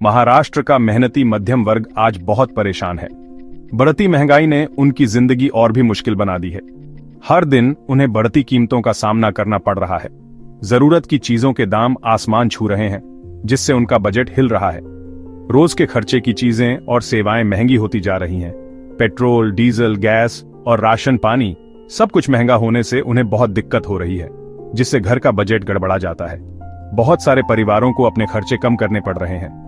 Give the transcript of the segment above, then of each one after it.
महाराष्ट्र का मेहनती मध्यम वर्ग आज बहुत परेशान है। बढ़ती महंगाई ने उनकी जिंदगी और भी मुश्किल बना दी है। हर दिन उन्हें बढ़ती कीमतों का सामना करना पड़ रहा है। जरूरत की चीजों के दाम आसमान छू रहे हैं, जिससे उनका बजट हिल रहा है। रोज के खर्चे की चीजें और सेवाएं महंगी होती जा रही हैं। पेट्रोल, डीजल, गैस और राशन पानी सब कुछ महंगा होने से उन्हें बहुत दिक्कत हो रही है, जिससे घर का बजट गड़बड़ा जाता है। बहुत सारे परिवारों को अपने खर्चे कम करने पड़ रहे हैं।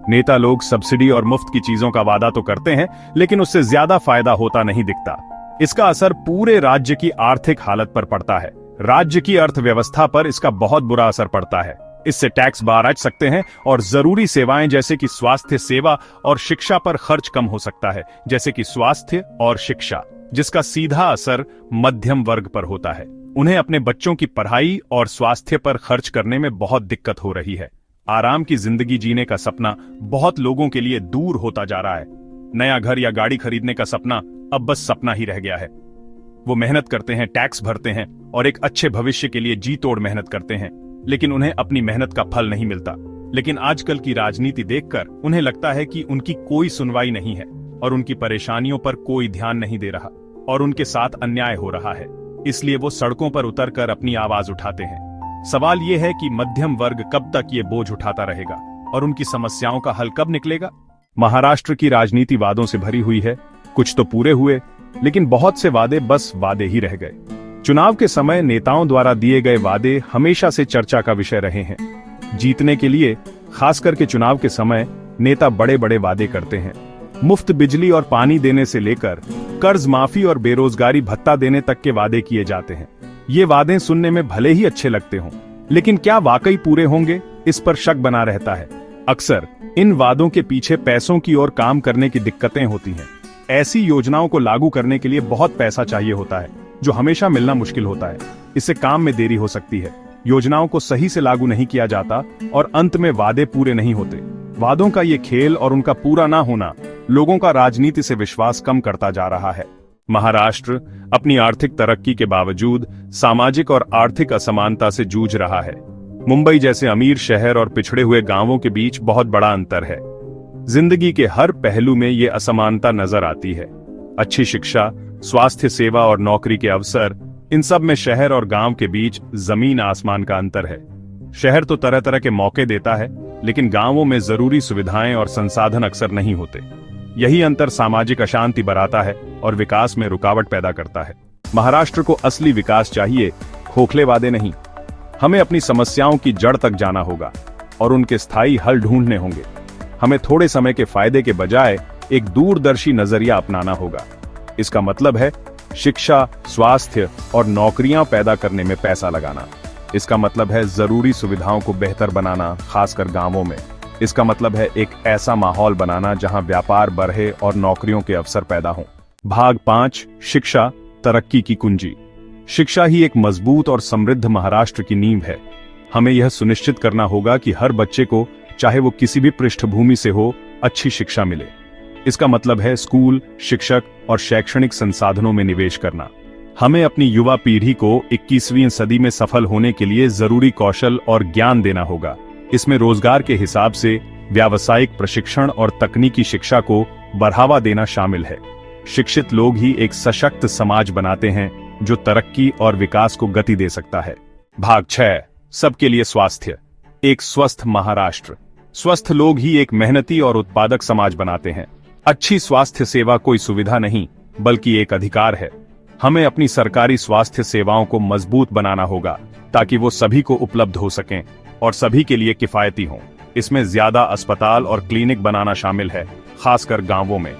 नेता लोग सब्सिडी और मुफ्त की चीजों का वादा तो करते हैं, लेकिन उससे ज्यादा फायदा होता नहीं दिखता। इसका असर पूरे राज्य की आर्थिक हालत पर पड़ता है। राज्य की अर्थव्यवस्था पर इसका बहुत बुरा असर पड़ता है। इससे टैक्स बाहर सकते हैं और जरूरी सेवाएं जैसे कि स्वास्थ्य सेवा और शिक्षा पर खर्च कम हो सकता है, जैसे कि स्वास्थ्य और शिक्षा, जिसका सीधा असर मध्यम वर्ग पर होता है। उन्हें अपने बच्चों की पढ़ाई और स्वास्थ्य पर खर्च करने में बहुत दिक्कत हो रही है। आराम की जिंदगी जीने का सपना बहुत लोगों के लिए दूर होता जा रहा है। नया घर या गाड़ी खरीदने का सपना अब बस सपना ही रह गया है। वो मेहनत करते हैं, टैक्स भरते हैं और एक अच्छे भविष्य के लिए जी तोड़ मेहनत करते हैं, लेकिन उन्हें अपनी मेहनत का फल नहीं मिलता। लेकिन आजकल की राजनीति देखकर उन्हें लगता है कि उनकी कोई सुनवाई नहीं है और उनकी परेशानियों पर कोई ध्यान नहीं दे रहा और उनके साथ अन्याय हो रहा है। इसलिए वो सड़कों पर उतरकर अपनी आवाज उठाते हैं। सवाल ये है कि मध्यम वर्ग कब तक ये बोझ उठाता रहेगा और उनकी समस्याओं का हल कब निकलेगा। महाराष्ट्र की राजनीति वादों से भरी हुई है। कुछ तो पूरे हुए, लेकिन बहुत से वादे बस वादे ही रह गए। चुनाव के समय नेताओं द्वारा दिए गए वादे हमेशा से चर्चा का विषय रहे हैं। जीतने के लिए खास करके चुनाव के समय नेता बड़े बड़े वादे करते हैं। मुफ्त बिजली और पानी देने से लेकर कर्ज माफी और बेरोजगारी भत्ता देने तक के वादे किए जाते हैं। ये वादे सुनने में भले ही अच्छे लगते हों, लेकिन क्या वाकई पूरे होंगे, इस पर शक बना रहता है। अक्सर इन वादों के पीछे पैसों की और काम करने की दिक्कतें होती हैं। ऐसी योजनाओं को लागू करने के लिए बहुत पैसा चाहिए होता है, जो हमेशा मिलना मुश्किल होता है। इससे काम में देरी हो सकती है, योजनाओं को सही से लागू नहीं किया जाता और अंत में वादे पूरे नहीं होते। वादों का ये खेल और उनका पूरा ना होना लोगों का राजनीति से विश्वास कम करता जा रहा है। महाराष्ट्र अपनी आर्थिक तरक्की के बावजूद सामाजिक और आर्थिक असमानता से जूझ रहा है। मुंबई जैसे अमीर शहर और पिछड़े हुए गांवों के बीच बहुत बड़ा अंतर है। जिंदगी के हर पहलू में ये असमानता नजर आती है। अच्छी शिक्षा, स्वास्थ्य सेवा और नौकरी के अवसर, इन सब में शहर और गांव के बीच जमीन आसमान का अंतर है। शहर तो तरह तरह के मौके देता है, लेकिन गांवों में जरूरी सुविधाएं और संसाधन अक्सर नहीं होते। यही अंतर सामाजिक अशांति बढ़ाता है और विकास में रुकावट पैदा करता है। महाराष्ट्र को असली विकास चाहिए, खोखले वादे नहीं। हमें अपनी समस्याओं की जड़ तक जाना होगा और उनके स्थायी हल ढूंढने होंगे। हमें थोड़े समय के फायदे के बजाय एक दूरदर्शी नजरिया अपनाना होगा। इसका मतलब है शिक्षा, स्वास्थ्य और नौकरियां पैदा करने में पैसा लगाना। इसका मतलब है जरूरी सुविधाओं को बेहतर बनाना, खासकर गांवों में। इसका मतलब है एक ऐसा माहौल बनाना जहां व्यापार बढ़े और नौकरियों के अवसर पैदा हों। भाग 5, शिक्षा, तरक्की की कुंजी। शिक्षा ही एक मजबूत और समृद्ध महाराष्ट्र की नींव है। हमें यह सुनिश्चित करना होगा कि हर बच्चे को, चाहे वो किसी भी पृष्ठभूमि से हो, अच्छी शिक्षा मिले। इसका मतलब है स्कूल, शिक्षक और शैक्षणिक संसाधनों में निवेश करना। हमें अपनी युवा पीढ़ी को 21वीं सदी में सफल होने के लिए जरूरी कौशल और ज्ञान देना होगा। इसमें रोजगार के हिसाब से व्यावसायिक प्रशिक्षण और तकनीकी शिक्षा को बढ़ावा देना शामिल है। शिक्षित लोग ही एक सशक्त समाज बनाते हैं, जो तरक्की और विकास को गति दे सकता है। भाग 6, सबके लिए स्वास्थ्य, एक स्वस्थ महाराष्ट्र। स्वस्थ लोग ही एक मेहनती और उत्पादक समाज बनाते हैं। अच्छी स्वास्थ्य सेवा कोई सुविधा नहीं, बल्कि एक अधिकार है। हमें अपनी सरकारी स्वास्थ्य सेवाओं को मजबूत बनाना होगा, ताकि वो सभी को उपलब्ध हो सकें और सभी के लिए किफायती हों। इसमें ज्यादा अस्पताल और क्लिनिक बनाना शामिल है, खासकर गांवों में।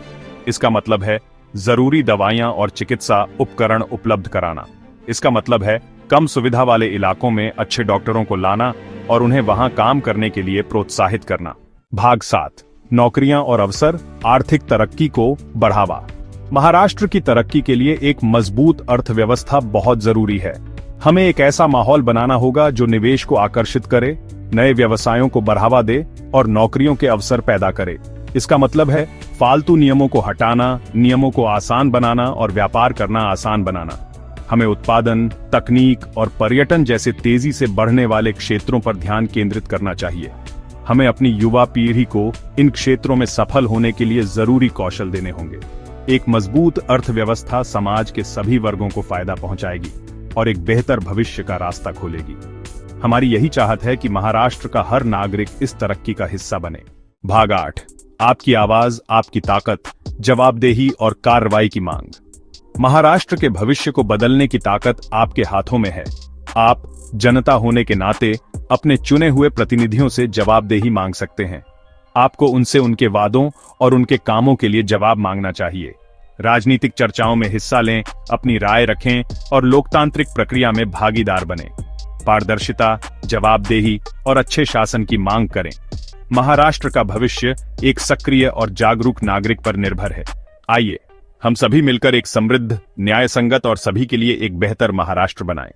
इसका मतलब है जरूरी दवाइयां और चिकित्सा उपकरण उपलब्ध कराना। इसका मतलब है कम सुविधा वाले इलाकों में अच्छे डॉक्टरों को लाना और उन्हें वहां काम करने के लिए प्रोत्साहित करना। भाग 7, नौकरियां और अवसर, आर्थिक तरक्की को बढ़ावा। महाराष्ट्र की तरक्की के लिए एक मजबूत अर्थव्यवस्था बहुत जरूरी है। हमें एक ऐसा माहौल बनाना होगा जो निवेश को आकर्षित करे, नए व्यवसायों को बढ़ावा दे और नौकरियों के अवसर पैदा करे। इसका मतलब है फालतू नियमों को हटाना, नियमों को आसान बनाना और व्यापार करना आसान बनाना। हमें उत्पादन, तकनीक और पर्यटन जैसे तेजी से बढ़ने वाले क्षेत्रों पर ध्यान केंद्रित करना चाहिए। हमें अपनी युवा पीढ़ी को इन क्षेत्रों में सफल होने के लिए जरूरी कौशल देने होंगे। एक मजबूत अर्थव्यवस्था समाज के सभी वर्गों को फायदा पहुंचाएगी और एक बेहतर भविष्य का रास्ता खोलेगी। हमारी यही चाहत है कि महाराष्ट्र का हर नागरिक इस तरक्की का हिस्सा बने। भाग 8, आपकी आवाज, आपकी ताकत, जवाबदेही और कार्रवाई की मांग। महाराष्ट्र के भविष्य को बदलने की ताकत आपके हाथों में है। आप जनता होने के नाते अपने चुने हुए प्रतिनिधियों से जवाबदेही मांग सकते हैं। आपको उनसे उनके वादों और उनके कामों के लिए जवाब मांगना चाहिए। राजनीतिक चर्चाओं में हिस्सा लें, अपनी राय रखें और लोकतांत्रिक प्रक्रिया में भागीदार बनें। पारदर्शिता, जवाबदेही और अच्छे शासन की मांग करें। महाराष्ट्र का भविष्य एक सक्रिय और जागरूक नागरिक पर निर्भर है। आइए हम सभी मिलकर एक समृद्ध, न्याय संगत और सभी के लिए एक बेहतर महाराष्ट्र बनाएं।